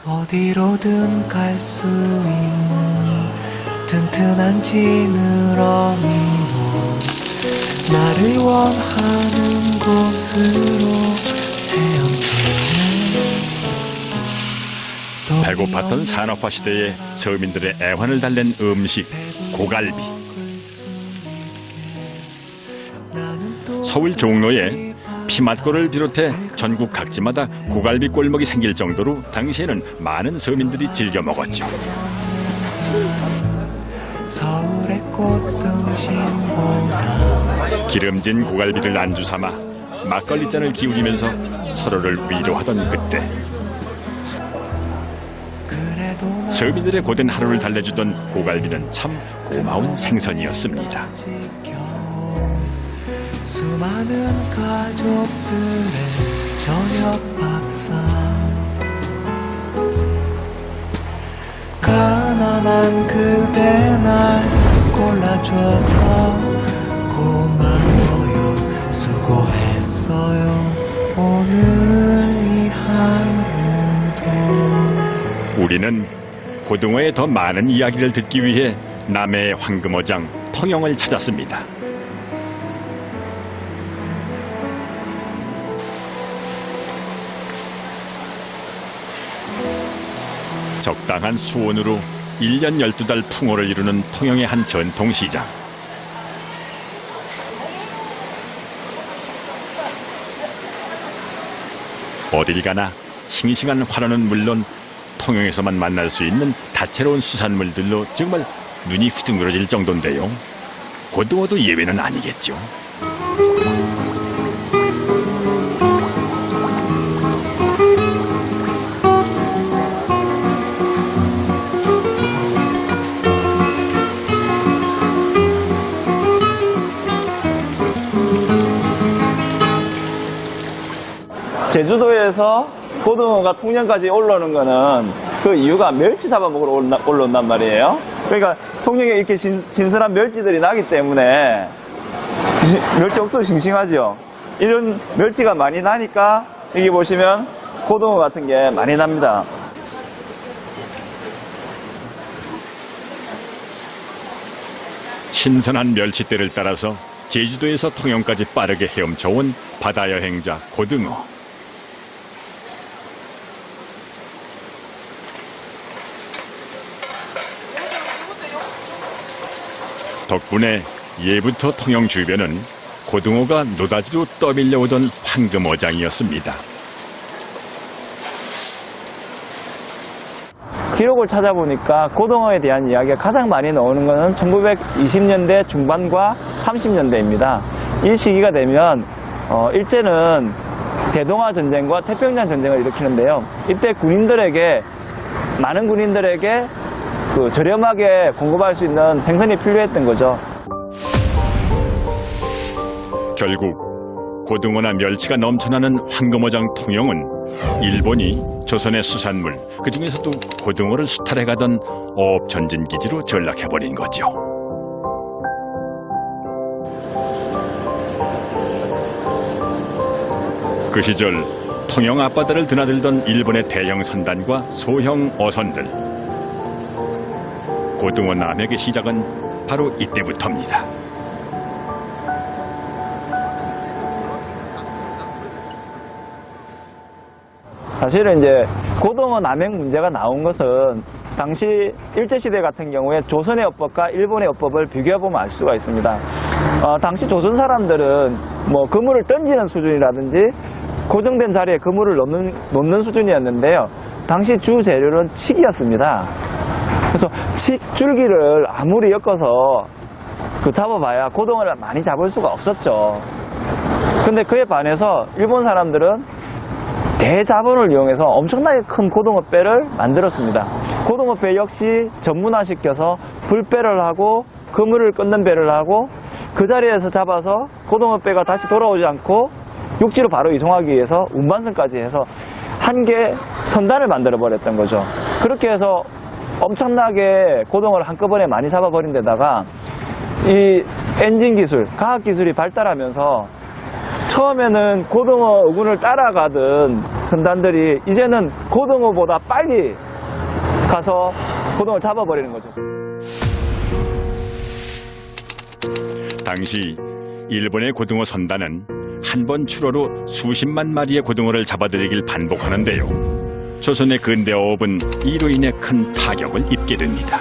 어디로든 갈 수 있는 튼튼한 지느러미로 나를 원하는 곳으로 헤엄치는 배고팠던 산업화 시대에 서민들의 애환을 달랜 음식 고갈비. 서울 종로에 피맛골을 비롯해 전국 각지마다 고갈비 골목이 생길 정도로 당시에는 많은 서민들이 즐겨 먹었죠. 서울의 꽃등심보다 기름진 고갈비를 안주 삼아 막걸리 잔을 기울이면서 서로를 위로하던 그때 서민들의 고된 하루를 달래주던 고갈비는 참 고마운 생선이었습니다. 수많은 가족들의 저녁 밥상 가난한 그대 날 골라줘서 고마워요 수고했어요 오늘 이 하루도. 우리는 고등어의 더 많은 이야기를 듣기 위해 남해의 황금어장 통영을 찾았습니다. 적당한 수온으로 1년 12달 풍어를 이루는 통영의 한 전통시장. 어딜 가나 싱싱한 활어는 물론 통영에서만 만날 수 있는 다채로운 수산물들로 정말 눈이 후둥그러질 정도인데요. 고등어도 예외는 아니겠죠. 제주도에서 고등어가 통영까지 올라오는 거는 그 이유가 멸치 잡아먹으러 올라온단 말이에요. 그러니까 통영에 이렇게 신선한 멸치들이 나기 때문에 멸치 억수로 싱싱하죠. 이런 멸치가 많이 나니까 여기 보시면 고등어 같은 게 많이 납니다. 신선한 멸치대를 따라서 제주도에서 통영까지 빠르게 헤엄쳐온 바다 여행자 고등어. 덕분에 예부터 통영 주변은 고등어가 노다지로 떠밀려오던 황금어장이었습니다. 기록을 찾아보니까 고등어에 대한 이야기가 가장 많이 나오는 것은 1920년대 중반과 30년대입니다. 이 시기가 되면 일제는 대동아 전쟁과 태평양 전쟁을 일으키는데요. 이때 많은 군인들에게 저렴하게 공급할 수 있는 생선이 필요했던 거죠. 결국 고등어나 멸치가 넘쳐나는 황금어장 통영은 일본이 조선의 수산물, 그중에서도 고등어를 수탈해가던 어업 전진기지로 전락해버린 거죠. 그 시절 통영 앞바다를 드나들던 일본의 대형 선단과 소형 어선들. 고등어 남획의 시작은 바로 이때부터입니다. 사실은 이제 고등어 남획 문제가 나온 것은 당시 일제시대 같은 경우에 조선의 어법과 일본의 어법을 비교해보면 알 수가 있습니다. 당시 조선 사람들은 그물을 던지는 수준이라든지 고정된 자리에 그물을 놓는 수준이었는데요. 당시 주 재료는 칡이었습니다. 그래서 줄기를 아무리 엮어서 잡아봐야 고등어를 많이 잡을 수가 없었죠. 근데 그에 반해서 일본 사람들은 대자본을 이용해서 엄청나게 큰 고등어배를 만들었습니다. 고등어배 역시 전문화시켜서 불배를 하고 그물을 끊는 배를 하고 그 자리에서 잡아서 고등어배가 다시 돌아오지 않고 육지로 바로 이송하기 위해서 운반선까지 해서 한 개 선단을 만들어 버렸던 거죠. 그렇게 해서 엄청나게 고등어를 한꺼번에 많이 잡아버린 데다가 이 엔진 기술, 과학 기술이 발달하면서 처음에는 고등어 어군을 따라가던 선단들이 이제는 고등어보다 빨리 가서 고등어를 잡아버리는 거죠. 당시 일본의 고등어 선단은 한 번 출어로 수십만 마리의 고등어를 잡아들이길 반복하는데요. 조선의 근대 어업은 이로 인해 큰 타격을 입게 됩니다.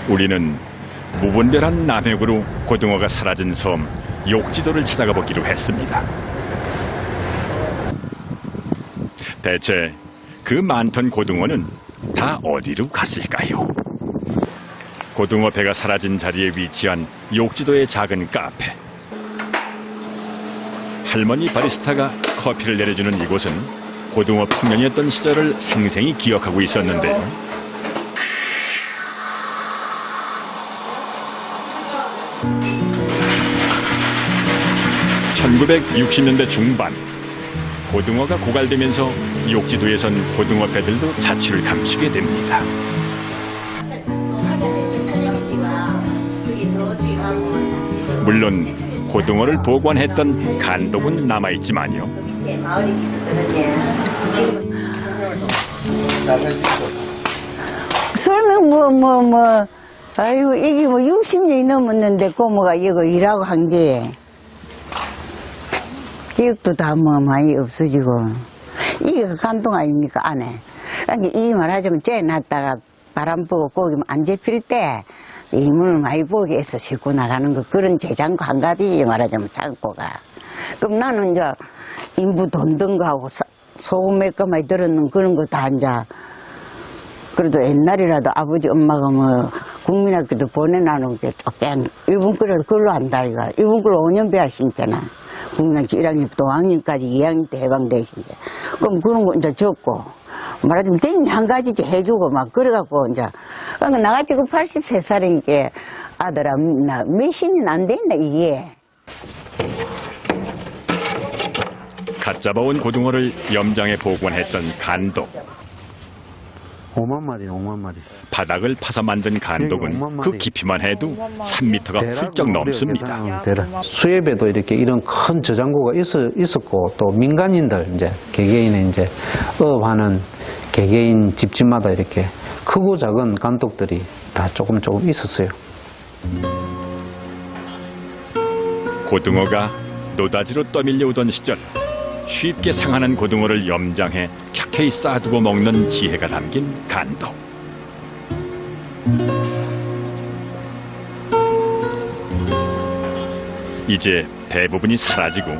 우리는 무분별한 남획으로 고등어가 사라진 섬 욕지도를 찾아가 보기로 했습니다. 대체 그 많던 고등어는 다 어디로 갔을까요? 고등어 배가 사라진 자리에 위치한 욕지도의 작은 카페. 할머니 바리스타가 커피를 내려주는 이곳은 고등어 풍년이었던 시절을 생생히 기억하고 있었는데요. (1960년대) 중반 고등어가 고갈되면서 욕지도에선 고등어 배들도 자취를 감추게 됩니다. 물론 고등어를 보관했던 간독은 남아있지만요. 설명 아이고 이게 60년이 넘었는데 고모가 이거 일하고 한 게 기억도 다 많이 없어지고 이게 간동 아닙니까 안에. 그러니까 이 말하자면 째놨다가 바람 보고 고기 안 잡힐 때 이물을 많이 보게 해서 싣고 나가는 거 그런 제장고 한 가지 말하자면 창고가. 그럼 나는 이제 인부 돈 든 거하고 소금 몇 거 많이 들었는 그런 거 다 이제 그래도 옛날이라도 아버지 엄마가 뭐 국민학교도 보내놔놓은 게 그냥 일본 끓여도 그걸로 한다 이가. 일본 끓여 5년 배웠으니까나 국민학교 1학년부터 5학년까지 2학년 때 해방되시니까. 그럼 그런 거 이제 적고 말하자면 땡이 한 가지씩 해주고 막 그래갖고 이제 그러니까 나같이 그 83살이니까 아들아 나 몇십년 안 된다 이게. 갓 잡아온 고등어를 염장에 보관했던 간독. 5만 마리, 5만 마리. 바닥을 파서 만든 간독은 그 깊이만 해도 3m가 훌쩍 넘습니다. 수협에도 이렇게 이런 큰 저장고가 있었고 또 민간인들 이제 개개인의 이제 어업하는 개개인 집집마다 이렇게 크고 작은 간독들이 다 조금 있었어요. 고등어가 노다지로 떠밀려 오던 시절 쉽게 상하는 고등어를 염장해 켜켜이 쌓아두고 먹는 지혜가 담긴 간독. 이제 대부분이 사라지고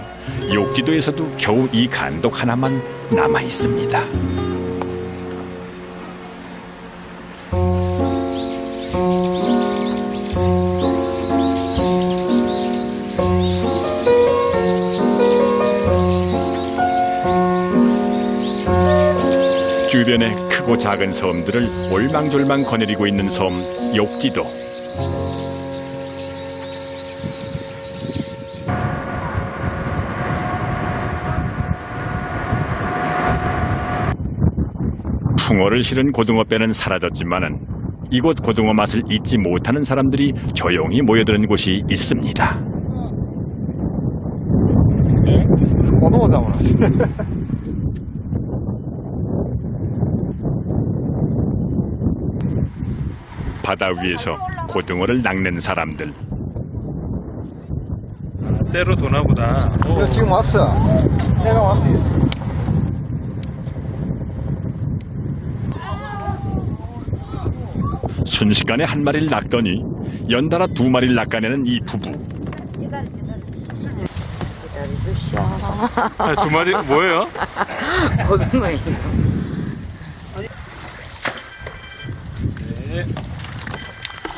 욕지도에서도 겨우 이 간독 하나만 남아 있습니다. 주변의 크고 작은 섬들을 올망졸망 거느리고 있는 섬 욕지도. 풍어를 실은 고등어배는 사라졌지만은 이곳 고등어 맛을 잊지 못하는 사람들이 조용히 모여드는 곳이 있습니다. 고등어 잡으러 바다 위에서 고등어를 낚는 사람들. 때로 도나보다. 지금 왔어. 내가 왔어요. 순식간에 한 마리를 낚더니 연달아 2마리를 낚아내는 이 부부. 아, 2마리 뭐예요? 고등어예요.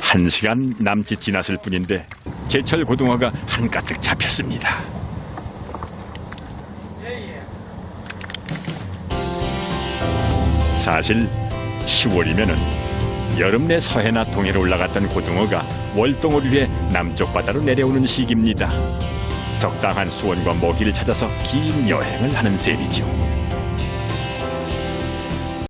한 시간 남짓 지났을 뿐인데 제철 고등어가 한가득 잡혔습니다. 사실 10월이면은 여름 내 서해나 동해로 올라갔던 고등어가 월동을 위해 남쪽 바다로 내려오는 시기입니다. 적당한 수온과 먹이를 찾아서 긴 여행을 하는 셈이죠.